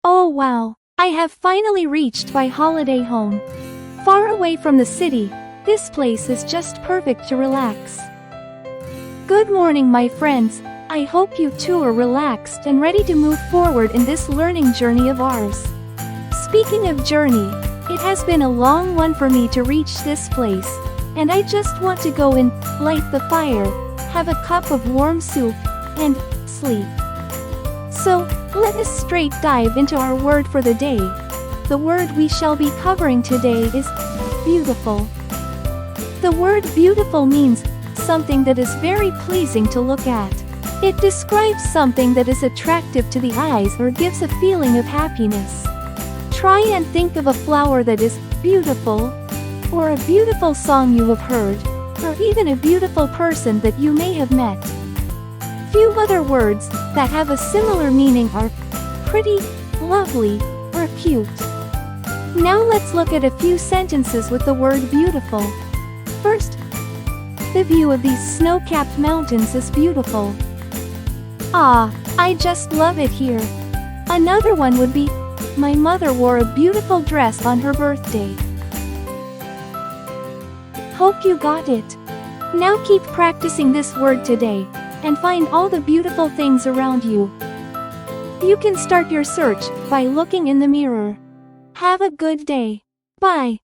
Oh wow! I have finally reached my holiday home. Far away from the city, this place is just perfect to relax. Good morning, my friends. I hope you too are relaxed and ready to move forward in this learning journey of ours. Speaking of journey, it has been a long one for me to reach this place, and I just want to go and light the fire, have a cup of warm soup, and sleep. So, let us straight dive into our word for the day. The word we shall be covering today is beautiful. The word beautiful means something that is very pleasing to look at. It describes something that is attractive to the eyes or gives a feeling of happiness. Try and think of a flower that is beautiful, or a beautiful song you have heard, or even a beautiful person that you may have met. Few other words that have a similar meaning are pretty, lovely, or cute. Now let's look at a few sentences with the word beautiful. First, the view of these snow-capped mountains is beautiful. Ah, I just love it here. Another one would be, my mother wore a beautiful dress on her birthday. Hope you got it. Now keep practicing this word today, and find all the beautiful things around you. You can start your search by looking in the mirror. Have a good day. Bye.